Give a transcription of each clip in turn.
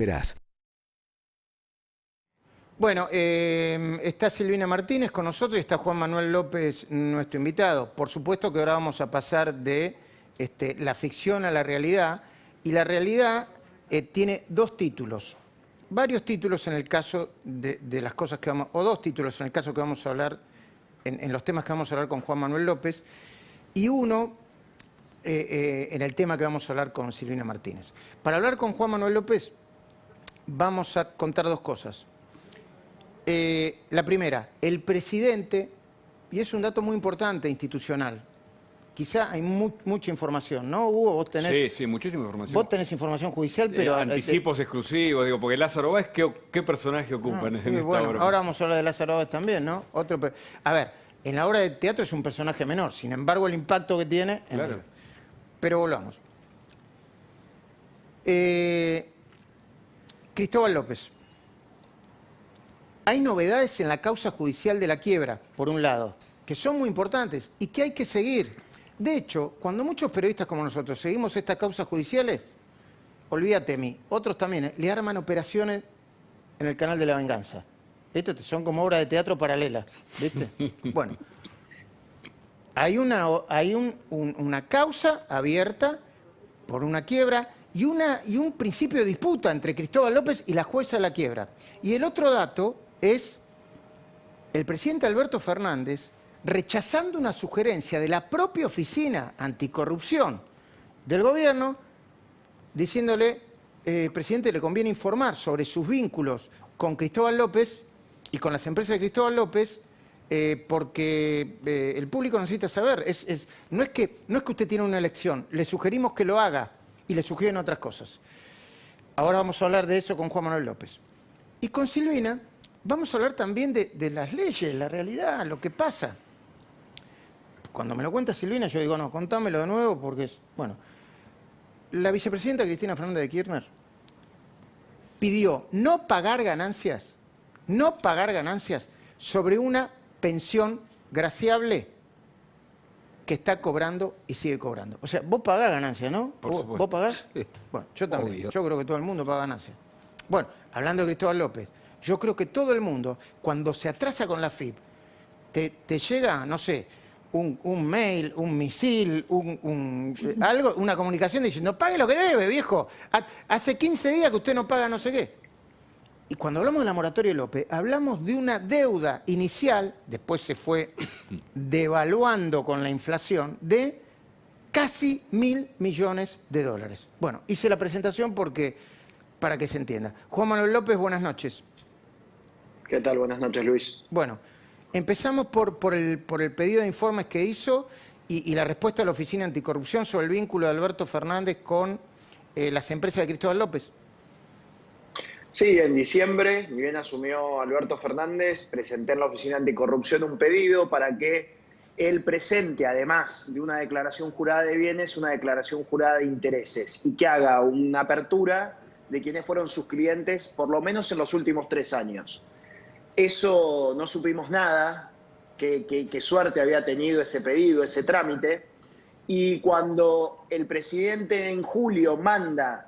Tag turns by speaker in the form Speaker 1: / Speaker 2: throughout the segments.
Speaker 1: Verás.
Speaker 2: Bueno, está Silvina Martínez con nosotros y está Juan Manuel López, nuestro invitado. Por supuesto que ahora vamos a pasar de la ficción a la realidad, y la realidad tiene dos títulos, varios títulos en el caso de las cosas que vamos, o dos títulos en el caso que vamos a hablar, en los temas que vamos a hablar con Juan Manuel López, y uno en el tema que vamos a hablar con Silvina Martínez. Para hablar con Juan Manuel López vamos a contar dos cosas. La primera, el presidente, y es un dato muy importante institucional, quizá hay mucha información, ¿no, Hugo? Vos tenés,
Speaker 3: sí, muchísima información.
Speaker 2: Vos tenés información judicial, pero...
Speaker 3: Anticipos exclusivos, digo, porque Lázaro Báez, ¿qué personaje ocupa en esta
Speaker 2: bueno,
Speaker 3: obra?
Speaker 2: ahora vamos a hablar de Lázaro Báez también, ¿no? A ver, en la obra de teatro es un personaje menor, sin embargo el impacto que tiene...
Speaker 3: Claro.
Speaker 2: Pero volvamos. Cristóbal López. Hay novedades en la causa judicial de la quiebra, por un lado, que son muy importantes y que hay que seguir. De hecho, cuando muchos periodistas como nosotros seguimos estas causas judiciales, olvídate de mí, otros también, le arman operaciones en el canal de la venganza. Estos son como obras de teatro paralelas, ¿viste? Bueno, hay una causa abierta por una quiebra y un principio de disputa entre Cristóbal López y la jueza de la quiebra. Y el otro dato es el presidente Alberto Fernández rechazando una sugerencia de la propia Oficina Anticorrupción del gobierno, diciéndole, presidente, le conviene informar sobre sus vínculos con Cristóbal López y con las empresas de Cristóbal López, porque el público necesita saber. No es que usted tiene una elección, le sugerimos que lo haga y le sugieren otras cosas. Ahora vamos a hablar de eso con Juan Manuel López. Y con Silvina vamos a hablar también de las leyes, la realidad, lo que pasa. Cuando me lo cuenta Silvina yo digo, no, contámelo de nuevo porque es... Bueno, la vicepresidenta Cristina Fernández de Kirchner pidió no pagar ganancias sobre una pensión graciable que está cobrando y sigue cobrando. O sea, vos pagás ganancias, ¿no? ¿Vos pagás? Sí. Bueno, yo también. Obvio. Yo creo que todo el mundo paga ganancias. Bueno, hablando de Cristóbal López, yo creo que todo el mundo, cuando se atrasa con la AFIP, te llega, no sé, un mail, un misil, algo, una comunicación diciendo, pague lo que debe, viejo. Hace 15 días que usted no paga no sé qué. Y cuando hablamos de la moratoria de López, hablamos de una deuda inicial, después se fue devaluando con la inflación, de casi 1.000 millones de dólares. Bueno, hice la presentación para que se entienda. Juan Manuel López, buenas noches.
Speaker 4: ¿Qué tal? Buenas noches, Luis.
Speaker 2: Bueno, empezamos por el pedido de informes que hizo y la respuesta de la Oficina Anticorrupción sobre el vínculo de Alberto Fernández con las empresas de Cristóbal López.
Speaker 4: Sí, en diciembre, ni bien asumió Alberto Fernández, presenté en la Oficina Anticorrupción un pedido para que él presente, además de una declaración jurada de bienes, una declaración jurada de intereses y que haga una apertura de quiénes fueron sus clientes, por lo menos en los últimos 3 años. Eso no supimos nada, qué suerte había tenido ese pedido, ese trámite, y cuando el presidente en julio manda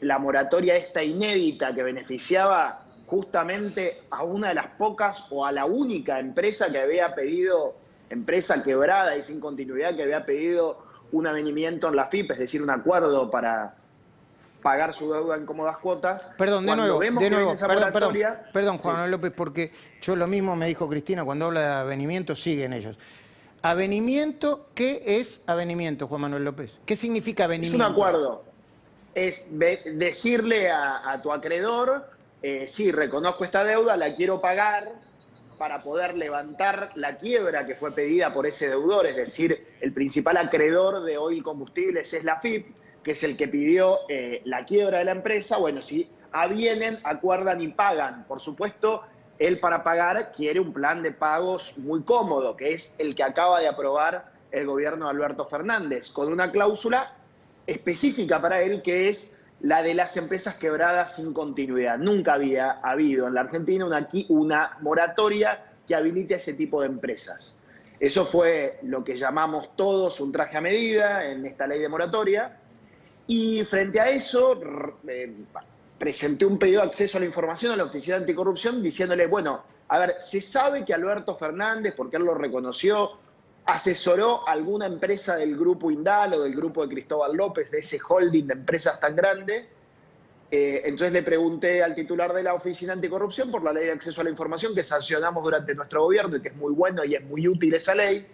Speaker 4: la moratoria esta inédita que beneficiaba justamente a una de las pocas o a la única empresa que había pedido, empresa quebrada y sin continuidad, que había pedido un avenimiento en la AFIP, es decir, un acuerdo para pagar su deuda en cómodas cuotas.
Speaker 2: Perdón, de nuevo, perdón, Juan Manuel
Speaker 4: Sí.
Speaker 2: López, porque yo lo mismo me dijo Cristina, cuando habla de avenimiento siguen ellos. ¿Avenimiento? ¿Qué es avenimiento, Juan Manuel López? ¿Qué significa avenimiento?
Speaker 4: Es un acuerdo. Es decirle a tu acreedor, sí, reconozco esta deuda, la quiero pagar para poder levantar la quiebra que fue pedida por ese deudor, es decir, el principal acreedor de Oil Combustibles es la AFIP, que es el que pidió la quiebra de la empresa. Bueno, si avienen, acuerdan y pagan. Por supuesto, él para pagar quiere un plan de pagos muy cómodo, que es el que acaba de aprobar el gobierno de Alberto Fernández, con una cláusula específica para él, que es la de las empresas quebradas sin continuidad. Nunca había habido en la Argentina una moratoria que habilite a ese tipo de empresas. Eso fue lo que llamamos todos un traje a medida en esta ley de moratoria. Y frente a eso, presenté un pedido de acceso a la información a la Oficina Anticorrupción diciéndole, bueno, a ver, se sabe que Alberto Fernández, porque él lo reconoció, asesoró a alguna empresa del grupo Indal o del grupo de Cristóbal López, de ese holding de empresas tan grande. Entonces le pregunté al titular de la Oficina Anticorrupción por la Ley de Acceso a la Información que sancionamos durante nuestro gobierno y que es muy bueno y es muy útil esa ley,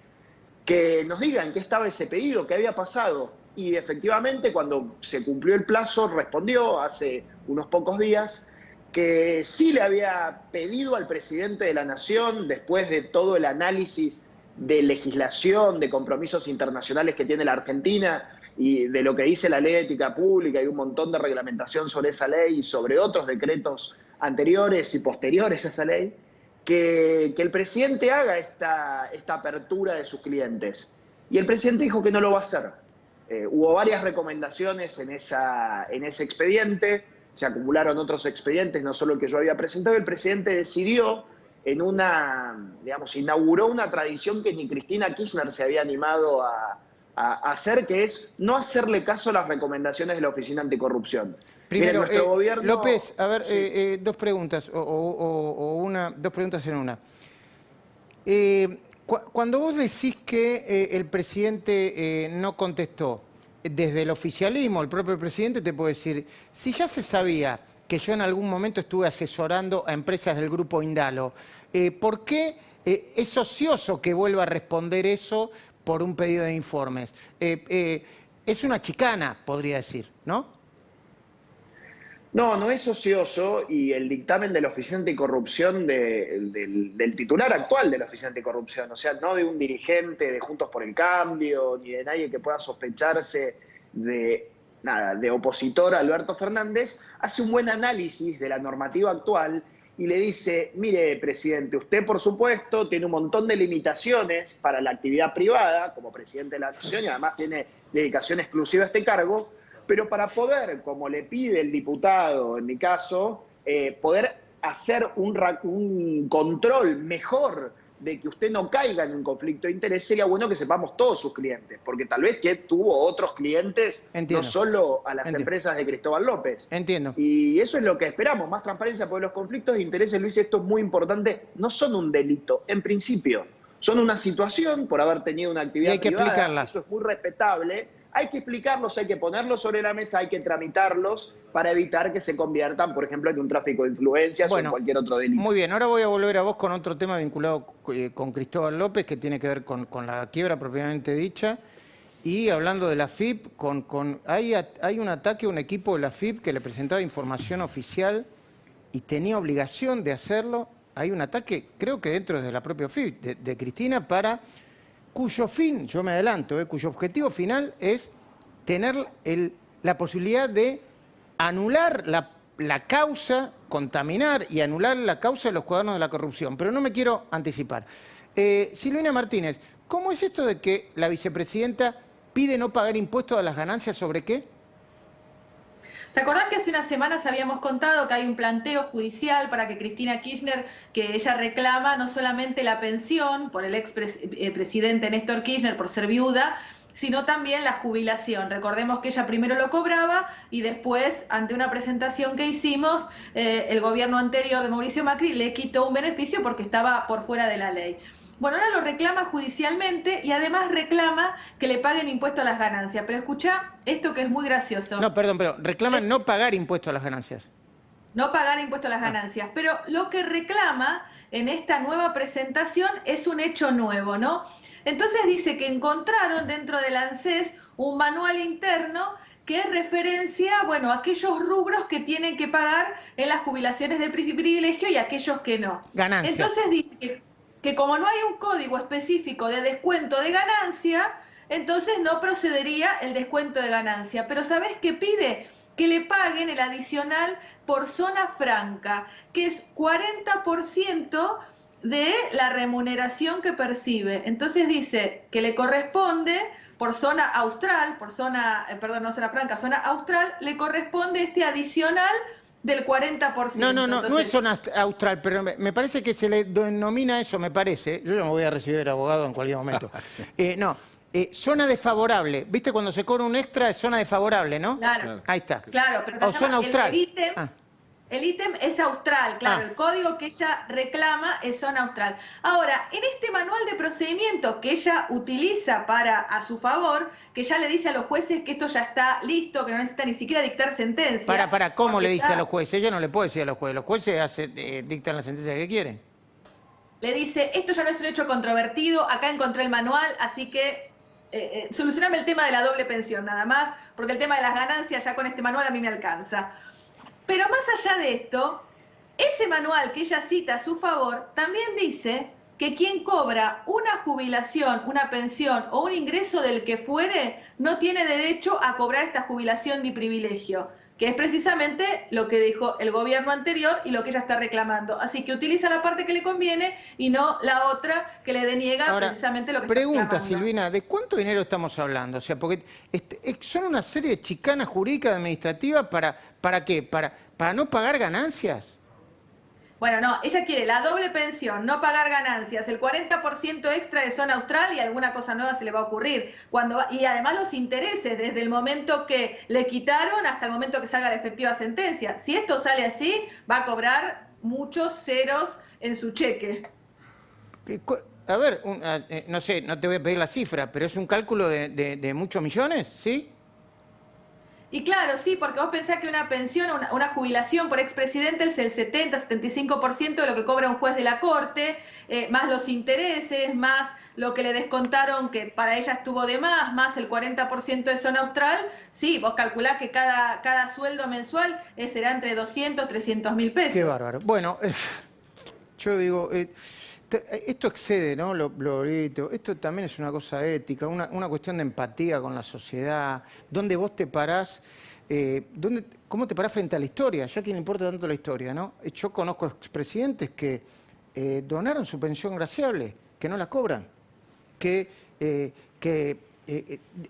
Speaker 4: que nos digan qué estaba ese pedido, qué había pasado. Y efectivamente, cuando se cumplió el plazo, respondió hace unos pocos días que sí le había pedido al presidente de la Nación, después de todo el análisis de legislación, de compromisos internacionales que tiene la Argentina y de lo que dice la Ley de Ética Pública y un montón de reglamentación sobre esa ley y sobre otros decretos anteriores y posteriores a esa ley, que el presidente haga esta apertura de sus clientes. Y el presidente dijo que no lo va a hacer. Hubo varias recomendaciones en ese expediente, se acumularon otros expedientes, no solo el que yo había presentado. El presidente decidió inauguró una tradición que ni Cristina Kirchner se había animado a hacer, que es no hacerle caso a las recomendaciones de la Oficina Anticorrupción.
Speaker 2: Primero,
Speaker 4: nuestro gobierno...
Speaker 2: López, a ver,
Speaker 4: Sí.
Speaker 2: dos preguntas, dos preguntas en una. Cuando vos decís que el presidente no contestó, desde el oficialismo, el propio presidente te puede decir, si ya se sabía que yo en algún momento estuve asesorando a empresas del grupo Indalo, ¿por qué es ocioso que vuelva a responder eso por un pedido de informes? Es una chicana, podría decir, ¿no?
Speaker 4: No es ocioso, y el dictamen de la Oficina Anticorrupción del titular actual de la Oficina Anticorrupción, o sea, no de un dirigente de Juntos por el Cambio, ni de nadie que pueda sospecharse de opositor a Alberto Fernández, hace un buen análisis de la normativa actual y le dice, mire, presidente, usted por supuesto tiene un montón de limitaciones para la actividad privada como presidente de la Nación y además tiene dedicación exclusiva a este cargo, pero para poder, como le pide el diputado, en mi caso, poder hacer un control mejor de que usted no caiga en un conflicto de interés, sería bueno que sepamos todos sus clientes, porque tal vez que tuvo otros clientes,
Speaker 2: Entiendo.
Speaker 4: no solo a las
Speaker 2: Entiendo.
Speaker 4: empresas de Cristóbal López.
Speaker 2: Entiendo.
Speaker 4: Y eso es lo que esperamos, más transparencia, porque los conflictos de intereses, Luis, esto es muy importante, no son un delito, en principio. Son una situación por haber tenido una actividad
Speaker 2: Y hay que
Speaker 4: privada,
Speaker 2: explicarla.
Speaker 4: eso es muy respetable. Hay que explicarlos, hay que ponerlos sobre la mesa, hay que tramitarlos para evitar que se conviertan, por ejemplo, en un tráfico de influencias o en cualquier otro delito.
Speaker 2: Muy bien, ahora voy a volver a vos con otro tema vinculado con Cristóbal López, que tiene que ver con la quiebra propiamente dicha. Y hablando de la FIP, hay un ataque a un equipo de la FIP que le presentaba información oficial y tenía obligación de hacerlo. Hay un ataque, creo que dentro de la propia FIP, de Cristina, cuyo fin, yo me adelanto, cuyo objetivo final es tener la posibilidad de anular la causa, contaminar y anular la causa de los cuadernos de la corrupción. Pero no me quiero anticipar. Silvina Martínez, ¿cómo es esto de que la vicepresidenta pide no pagar impuestos a las ganancias sobre qué?
Speaker 1: ¿Te acordás que hace unas semanas habíamos contado que hay un planteo judicial para que Cristina Kirchner, que ella reclama no solamente la pensión por el expresidente Néstor Kirchner por ser viuda, sino también la jubilación? Recordemos que ella primero lo cobraba y después, ante una presentación que hicimos, el gobierno anterior de Mauricio Macri le quitó un beneficio porque estaba por fuera de la ley. Bueno, ahora lo reclama judicialmente y además reclama que le paguen impuesto a las ganancias. Pero escuchá esto que es muy gracioso.
Speaker 2: No, perdón, pero reclaman no pagar impuestos a las ganancias.
Speaker 1: No pagar impuesto a las ganancias. Pero lo que reclama en esta nueva presentación es un hecho nuevo, ¿no? Entonces dice que encontraron dentro del ANSES un manual interno que referencia, bueno, aquellos rubros que tienen que pagar en las jubilaciones de privilegio y aquellos que no.
Speaker 2: Ganancias.
Speaker 1: Entonces dice que como no hay un código específico de descuento de ganancia, entonces no procedería el descuento de ganancia. Pero ¿sabés qué pide? Que le paguen el adicional por zona franca, que es 40% de la remuneración que percibe. Entonces dice que le corresponde por zona austral, no zona franca, zona austral, le corresponde este adicional del 40%.
Speaker 2: No
Speaker 1: Entonces,
Speaker 2: es zona austral, pero me parece que se le denomina eso, me parece. Yo ya me voy a recibir abogado en cualquier momento. zona desfavorable. ¿Viste cuando se cobra un extra es zona desfavorable, no?
Speaker 1: Claro.
Speaker 2: Ahí está.
Speaker 1: Claro, pero
Speaker 2: O zona austral.
Speaker 1: El ítem es austral, claro, el código que ella reclama es zona austral. Ahora, en este manual de procedimientos que ella utiliza a su favor, que ya le dice a los jueces que esto ya está listo, que no necesita ni siquiera dictar sentencia.
Speaker 2: ¿Cómo le dice a los jueces? Ella no le puede decir a los jueces dictan la sentencia que quieren.
Speaker 1: Le dice, esto ya no es un hecho controvertido, acá encontré el manual, así que solucioname el tema de la doble pensión, nada más, porque el tema de las ganancias ya con este manual a mí me alcanza. Pero más allá de esto, ese manual que ella cita a su favor también dice que quien cobra una jubilación, una pensión o un ingreso del que fuere, no tiene derecho a cobrar esta jubilación ni privilegio, que es precisamente lo que dijo el gobierno anterior y lo que ella está reclamando. Así que utiliza la parte que le conviene y no la otra que le deniega precisamente lo que está reclamando.
Speaker 2: Pregunta, Silvina, ¿de cuánto dinero estamos hablando? O sea, porque son una serie de chicanas jurídicas administrativas ¿para qué? ¿Para no pagar ganancias?
Speaker 1: Bueno, no, ella quiere la doble pensión, no pagar ganancias, el 40% extra de zona austral y alguna cosa nueva se le va a ocurrir. Y además los intereses, desde el momento que le quitaron hasta el momento que salga la efectiva sentencia. Si esto sale así, va a cobrar muchos ceros en su cheque.
Speaker 2: A ver, no sé, no te voy a pedir la cifra, pero es un cálculo de muchos millones, ¿sí?
Speaker 1: Y claro, sí, porque vos pensás que una pensión, una jubilación por expresidente es el 70-75% de lo que cobra un juez de la Corte, más los intereses, más lo que le descontaron que para ella estuvo de más el 40% de zona austral. Sí, vos calculás que cada sueldo mensual será entre 200, 300 mil pesos.
Speaker 2: Qué bárbaro. Bueno, yo digo... esto excede, ¿no? Esto también es una cosa ética, una cuestión de empatía con la sociedad, dónde vos te parás, cómo te parás frente a la historia, ya que no importa tanto la historia, ¿no? Yo conozco expresidentes que donaron su pensión graciable, que no la cobran, que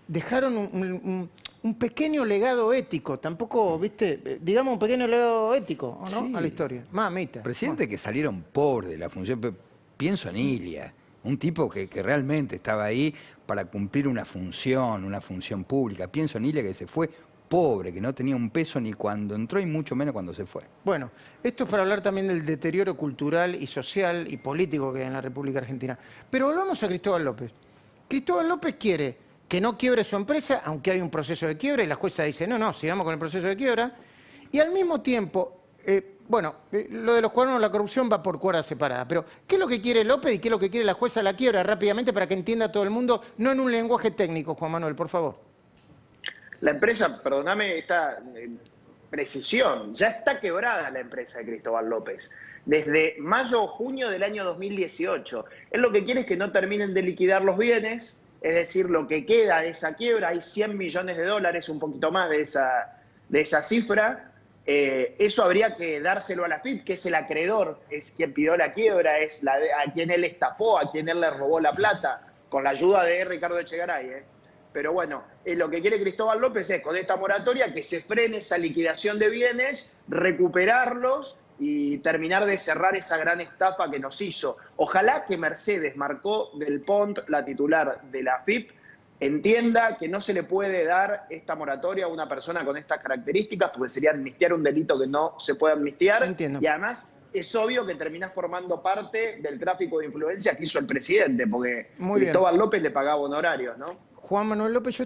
Speaker 2: dejaron un pequeño legado ético, tampoco, viste, digamos un pequeño legado ético, ¿no? Sí. A la historia. Mamita.
Speaker 5: Presidentes que salieron pobres de la función. Pienso en Ilia, un tipo que realmente estaba ahí para cumplir una función pública. Pienso en Ilia que se fue pobre, que no tenía un peso ni cuando entró y mucho menos cuando se fue.
Speaker 2: Bueno, esto es para hablar también del deterioro cultural y social y político que hay en la República Argentina. Pero volvamos a Cristóbal López. Cristóbal López quiere que no quiebre su empresa, aunque hay un proceso de quiebra, y la jueza dice, no, sigamos con el proceso de quiebra. Y al mismo tiempo... lo de los cuadernos de la corrupción va por cuerda separada, pero ¿qué es lo que quiere López y qué es lo que quiere la jueza de la quiebra? Rápidamente para que entienda todo el mundo, no en un lenguaje técnico, Juan Manuel, por favor.
Speaker 4: La empresa, perdóname esta precisión, ya está quebrada la empresa de Cristóbal López. Desde mayo o junio del año 2018. Él lo que quiere es que no terminen de liquidar los bienes, es decir, lo que queda de esa quiebra, hay 100 millones de dólares, un poquito más de esa cifra. Eso habría que dárselo a la AFIP, que es el acreedor, es quien pidió la quiebra, a quien él estafó, a quien él le robó la plata, con la ayuda de Ricardo Echegaray. Pero bueno, lo que quiere Cristóbal López es, con esta moratoria, que se frene esa liquidación de bienes, recuperarlos y terminar de cerrar esa gran estafa que nos hizo. Ojalá que Mercedes Marcó del Pont, la titular de la AFIP, entienda que no se le puede dar esta moratoria a una persona con estas características, porque sería amnistiar un delito que no se puede amnistiar.
Speaker 2: Entiendo.
Speaker 4: Y además es obvio que terminás formando parte del tráfico de influencia que hizo el presidente, porque Cristóbal López le pagaba honorarios, ¿no?
Speaker 2: Juan Manuel López, yo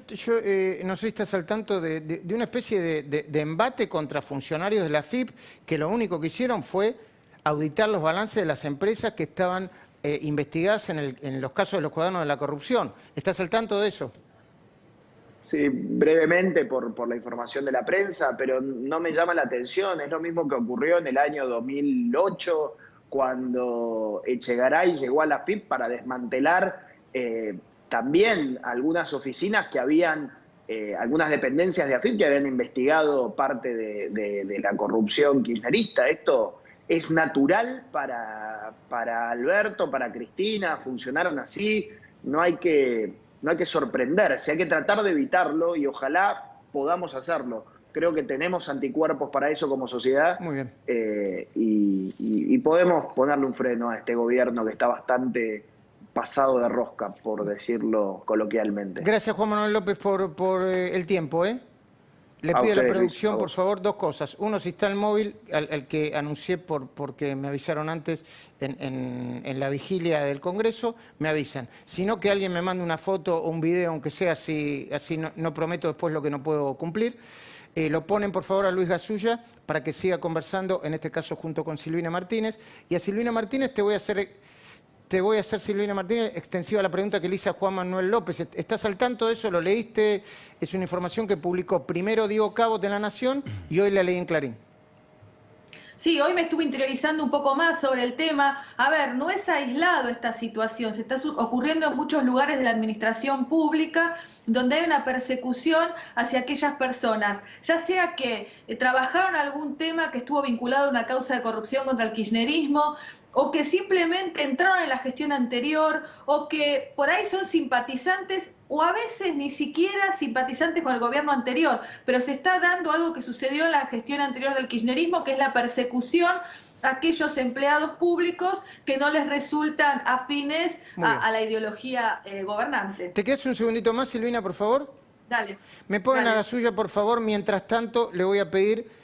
Speaker 2: no sé si estás al tanto de una especie de embate contra funcionarios de la AFIP, que lo único que hicieron fue auditar los balances de las empresas que estaban investigadas en los casos de los cuadernos de la corrupción. ¿Estás al tanto de eso?
Speaker 4: Sí, brevemente por la información de la prensa, pero no me llama la atención. Es lo mismo que ocurrió en el año 2008, cuando Echegaray llegó a la AFIP para desmantelar también algunas oficinas que habían, algunas dependencias de AFIP que habían investigado parte de la corrupción kirchnerista. Esto es natural para Alberto, para Cristina, funcionaron así, no hay que sorprenderse, hay que tratar de evitarlo y ojalá podamos hacerlo. Creo que tenemos anticuerpos para eso como sociedad.
Speaker 2: Muy bien.
Speaker 4: Y podemos ponerle un freno a este gobierno que está bastante pasado de rosca, por decirlo coloquialmente.
Speaker 2: Gracias, Juan Manuel López, por el tiempo, ¿eh? Le
Speaker 4: A
Speaker 2: pido a la
Speaker 4: ustedes,
Speaker 2: producción,
Speaker 4: Luis, a
Speaker 2: por
Speaker 4: vos.
Speaker 2: favor, dos cosas. Uno, si está el móvil, al que anuncié porque me avisaron antes en la vigilia del Congreso, me avisan. Si no, que alguien me mande una foto o un video, aunque sea así no prometo después lo que no puedo cumplir. Lo ponen, por favor, a Luis Gasulla para que siga conversando, en este caso junto con Silvina Martínez. Y a Silvina Martínez te voy a hacer, Silvina Martínez, extensiva a la pregunta que le hice a Juan Manuel López. ¿Estás al tanto de eso? ¿Lo leíste? Es una información que publicó primero Diego Cabot en La Nación y hoy la leí en Clarín.
Speaker 1: Sí, hoy me estuve interiorizando un poco más sobre el tema. A ver, no es aislado esta situación, se está ocurriendo en muchos lugares de la administración pública donde hay una persecución hacia aquellas personas, ya sea que trabajaron algún tema que estuvo vinculado a una causa de corrupción contra el kirchnerismo, o que simplemente entraron en la gestión anterior, o que por ahí son simpatizantes, o a veces ni siquiera simpatizantes con el gobierno anterior, pero se está dando algo que sucedió en la gestión anterior del kirchnerismo, que es la persecución a aquellos empleados públicos que no les resultan afines a la ideología gobernante.
Speaker 2: ¿Te quedas un segundito más, Silvina, por favor?
Speaker 1: Dale.
Speaker 2: Me ponen
Speaker 1: Dale.
Speaker 2: a Gasulla, por favor. Mientras tanto, le voy a pedir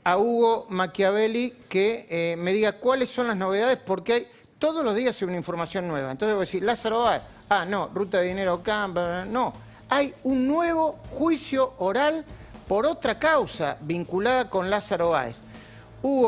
Speaker 2: a Hugo Machiavelli que me diga cuáles son las novedades, porque hay todos los días hay una información nueva. Entonces voy a decir, Lázaro Báez, no, ruta de dinero Campa, no. Hay un nuevo juicio oral por otra causa vinculada con Lázaro Báez. Hugo,